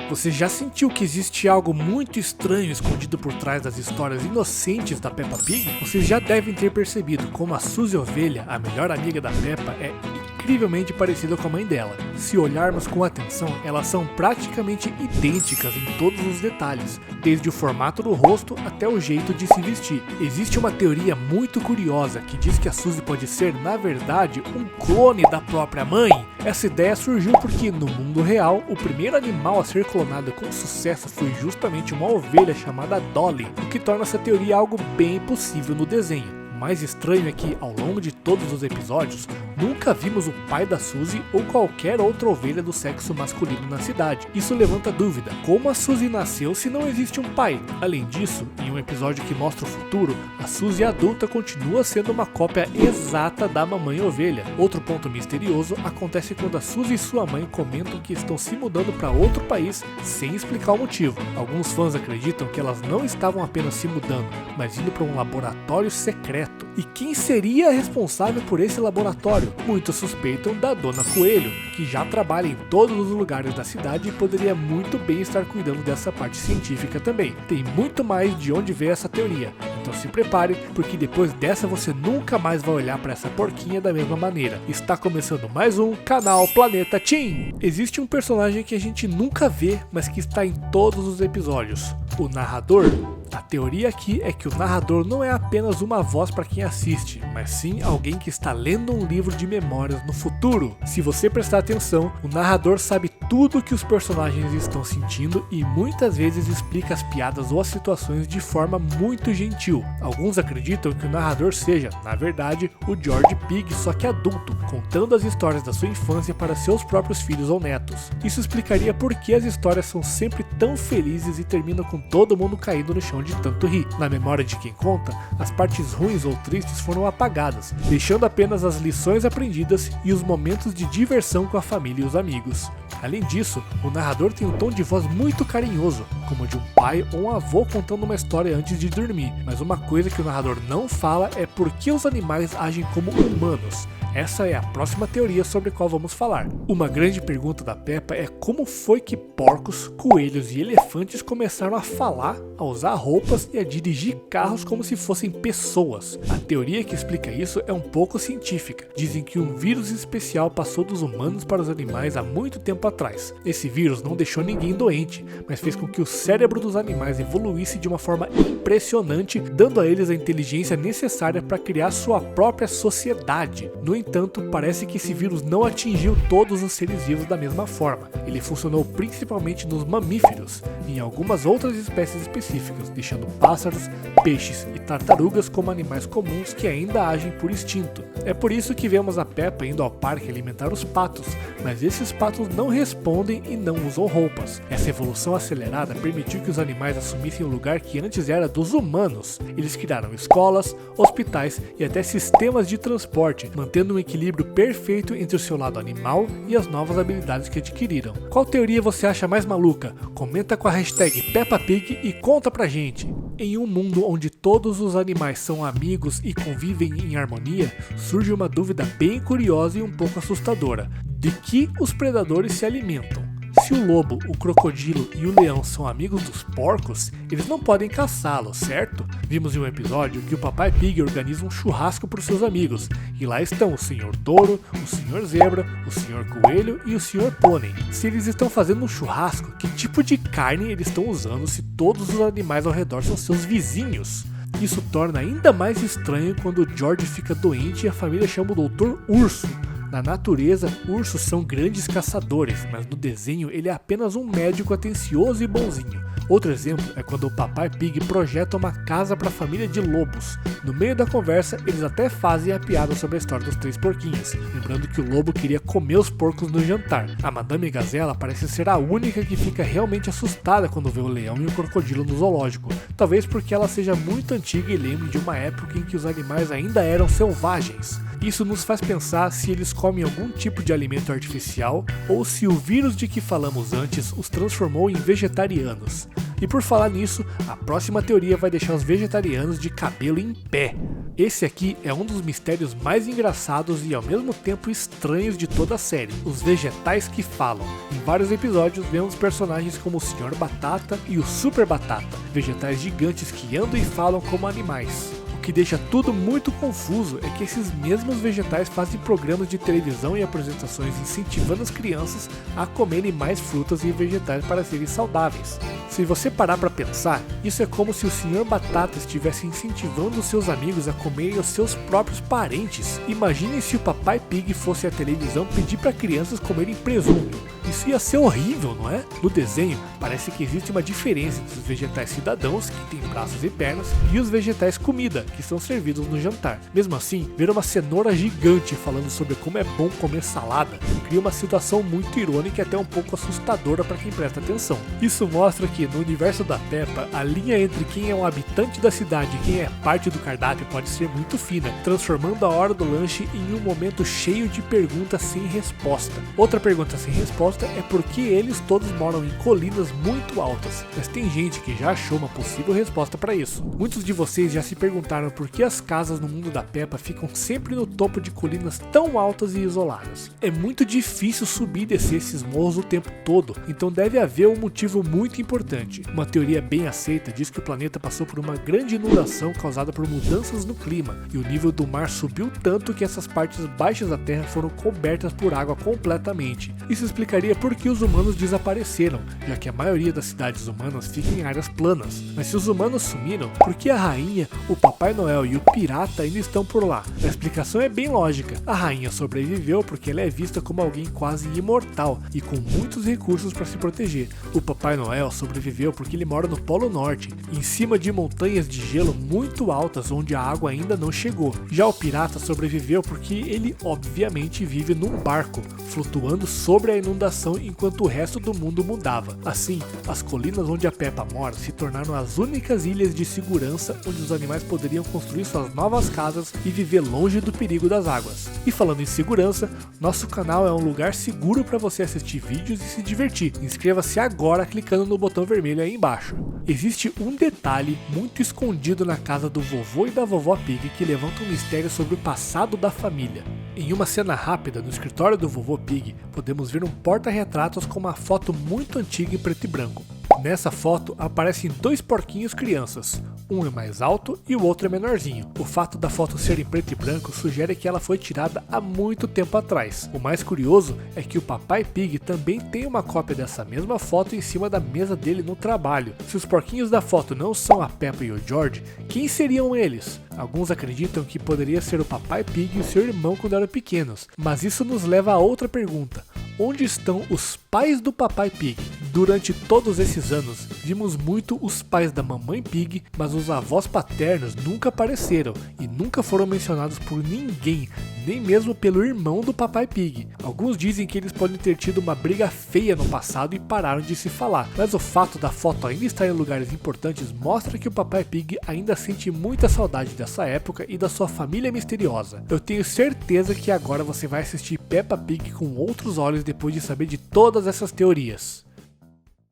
Você já sentiu que existe algo muito estranho escondido por trás das histórias inocentes da Peppa Pig? Vocês já devem ter percebido como a Suzy Ovelha, a melhor amiga da Peppa, é incrivelmente parecida com a mãe dela. Se olharmos com atenção, elas são praticamente idênticas em todos os detalhes, desde o formato do rosto até o jeito de se vestir. Existe uma teoria muito curiosa que diz que a Suzy pode ser, na verdade, um clone da própria mãe. Essa ideia surgiu porque, no mundo real, o primeiro animal a ser clonado com sucesso foi justamente uma ovelha chamada Dolly, o que torna essa teoria algo bem possível no desenho. O mais estranho é que, ao longo de todos os episódios, nunca vimos o pai da Suzy ou qualquer outra ovelha do sexo masculino na cidade. Isso levanta dúvida: como a Suzy nasceu se não existe um pai? Além disso, em um episódio que mostra o futuro, a Suzy adulta continua sendo uma cópia exata da mamãe ovelha. Outro ponto misterioso acontece quando a Suzy e sua mãe comentam que estão se mudando para outro país sem explicar o motivo. Alguns fãs acreditam que elas não estavam apenas se mudando, mas indo para um laboratório secreto. E quem seria responsável por esse laboratório? Muitos suspeitam da Dona Coelho, que já trabalha em todos os lugares da cidade e poderia muito bem estar cuidando dessa parte científica também. Tem muito mais de onde ver essa teoria, então se prepare, porque depois dessa você nunca mais vai olhar para essa porquinha da mesma maneira. Está começando mais um Canal Planeta Teen! Existe um personagem que a gente nunca vê, mas que está em todos os episódios: o narrador. A teoria aqui é que o narrador não é apenas uma voz para quem assiste, mas sim alguém que está lendo um livro de memórias no futuro. Se você prestar atenção, o narrador sabe tudo o que os personagens estão sentindo e muitas vezes explica as piadas ou as situações de forma muito gentil. Alguns acreditam que o narrador seja, na verdade, o George Pig, só que adulto, contando as histórias da sua infância para seus próprios filhos ou netos. Isso explicaria por que as histórias são sempre tão felizes e terminam com todo mundo caindo no chão de tanto rir. Na memória de quem conta, as partes ruins ou tristes foram apagadas, deixando apenas as lições aprendidas e os momentos de diversão com a família e os amigos. Além disso, o narrador tem um tom de voz muito carinhoso, como o de um pai ou um avô contando uma história antes de dormir. Mas uma coisa que o narrador não fala é por que os animais agem como humanos. Essa é a próxima teoria sobre a qual vamos falar. Uma grande pergunta da Peppa é como foi que porcos, coelhos e elefantes começaram a falar, a usar roupas e a dirigir carros como se fossem pessoas. A teoria que explica isso é um pouco científica. Dizem que um vírus especial passou dos humanos para os animais há muito tempo atrás. Esse vírus não deixou ninguém doente, mas fez com que o cérebro dos animais evoluísse de uma forma impressionante, dando a eles a inteligência necessária para criar sua própria sociedade. No entanto, parece que esse vírus não atingiu todos os seres vivos da mesma forma. Ele funcionou principalmente nos mamíferos e em algumas outras espécies específicas, deixando pássaros, peixes e tartarugas como animais comuns que ainda agem por instinto. É por isso que vemos a Peppa indo ao parque alimentar os patos, mas esses patos não respondem e não usam roupas. Essa evolução acelerada permitiu que os animais assumissem o lugar que antes era dos humanos. Eles criaram escolas, hospitais e até sistemas de transporte, mantendo um equilíbrio perfeito entre o seu lado animal e as novas habilidades que adquiriram. Qual teoria você acha mais maluca? Comenta com a hashtag PeppaPig e conta pra gente! Em um mundo onde todos os animais são amigos e convivem em harmonia, surge uma dúvida bem curiosa e um pouco assustadora: de que os predadores se alimentam? Se o lobo, o crocodilo e o leão são amigos dos porcos, eles não podem caçá-los, certo? Vimos em um episódio que o Papai Pig organiza um churrasco para os seus amigos, e lá estão o Sr. Touro, o Sr. Zebra, o Sr. Coelho e o Sr. Pônei. Se eles estão fazendo um churrasco, que tipo de carne eles estão usando se todos os animais ao redor são seus vizinhos? Isso torna ainda mais estranho quando o George fica doente e a família chama o Dr. Urso. Na natureza, ursos são grandes caçadores, mas no desenho ele é apenas um médico atencioso e bonzinho. Outro exemplo é quando o Papai Pig projeta uma casa para a família de lobos. No meio da conversa, eles até fazem a piada sobre a história dos 3 porquinhos, lembrando que o lobo queria comer os porcos no jantar. A Madame Gazela parece ser a única que fica realmente assustada quando vê o leão e o crocodilo no zoológico, talvez porque ela seja muito antiga e lembre de uma época em que os animais ainda eram selvagens. Isso nos faz pensar se eles comem algum tipo de alimento artificial ou se o vírus de que falamos antes os transformou em vegetarianos. E por falar nisso, a próxima teoria vai deixar os vegetarianos de cabelo em pé. Esse aqui é um dos mistérios mais engraçados e ao mesmo tempo estranhos de toda a série, os vegetais que falam. Em vários episódios vemos personagens como o Sr. Batata e o Super Batata, vegetais gigantes que andam e falam como animais. O que deixa tudo muito confuso é que esses mesmos vegetais fazem programas de televisão e apresentações incentivando as crianças a comerem mais frutas e vegetais para serem saudáveis. Se você parar para pensar, isso é como se o Sr. Batata estivesse incentivando os seus amigos a comerem os seus próprios parentes. Imagine se o Papai Pig fosse à televisão pedir para crianças comerem presunto. Isso ia ser horrível, não é? No desenho, parece que existe uma diferença entre os vegetais cidadãos, que têm braços e pernas, e os vegetais comida, que são servidos no jantar. Mesmo assim, ver uma cenoura gigante falando sobre como é bom comer salada cria uma situação muito irônica e até um pouco assustadora para quem presta atenção. Isso mostra que no universo da Peppa, a linha entre quem é um habitante da cidade e quem é parte do cardápio pode ser muito fina, transformando a hora do lanche em um momento cheio de perguntas sem resposta. Outra pergunta sem resposta é por que eles todos moram em colinas muito altas, mas tem gente que já achou uma possível resposta para isso. Muitos de vocês já se perguntaram por que as casas no mundo da Peppa ficam sempre no topo de colinas tão altas e isoladas. É muito difícil subir e descer esses morros o tempo todo, então deve haver um motivo muito importante. Uma teoria bem aceita diz que o planeta passou por uma grande inundação causada por mudanças no clima, e o nível do mar subiu tanto que essas partes baixas da Terra foram cobertas por água completamente. Isso explicaria por que os humanos desapareceram, já que a maioria das cidades humanas fica em áreas planas. Mas se os humanos sumiram, por que a rainha, o Papai Noel e o pirata ainda estão por lá? A explicação é bem lógica. A rainha sobreviveu porque ela é vista como alguém quase imortal e com muitos recursos para se proteger. O Papai Noel sobreviveu porque ele mora no Polo Norte, em cima de montanhas de gelo muito altas onde a água ainda não chegou. Já o pirata sobreviveu porque ele obviamente vive num barco, flutuando sobre a inundação enquanto o resto do mundo mudava. Assim, as colinas onde a Peppa mora se tornaram as únicas ilhas de segurança onde os animais poderiam construir suas novas casas e viver longe do perigo das águas. E falando em segurança, nosso canal é um lugar seguro para você assistir vídeos e se divertir. Inscreva-se agora clicando no botão vermelho aí embaixo. Existe um detalhe muito escondido na casa do vovô e da vovó Pig que levanta um mistério sobre o passado da família. Em uma cena rápida no escritório do vovô Pig, podemos ver um porta-retratos com uma foto muito antiga em preto e branco. Nessa foto aparecem dois porquinhos crianças, um é mais alto e o outro é menorzinho. O fato da foto ser em preto e branco sugere que ela foi tirada há muito tempo atrás. O mais curioso é que o Papai Pig também tem uma cópia dessa mesma foto em cima da mesa dele no trabalho. Se os porquinhos da foto não são a Peppa e o George, quem seriam eles? Alguns acreditam que poderia ser o Papai Pig e o seu irmão quando eram pequenos, mas isso nos leva a outra pergunta. Onde estão os pais do Papai Pig? Durante todos esses anos, vimos muito os pais da Mamãe Pig, mas os avós paternos nunca apareceram e nunca foram mencionados por ninguém, nem mesmo pelo irmão do Papai Pig. Alguns dizem que eles podem ter tido uma briga feia no passado e pararam de se falar, mas o fato da foto ainda estar em lugares importantes mostra que o Papai Pig ainda sente muita saudade dessa época e da sua família misteriosa. Eu tenho certeza que agora você vai assistir Peppa Pig com outros olhos depois de saber de todas essas teorias.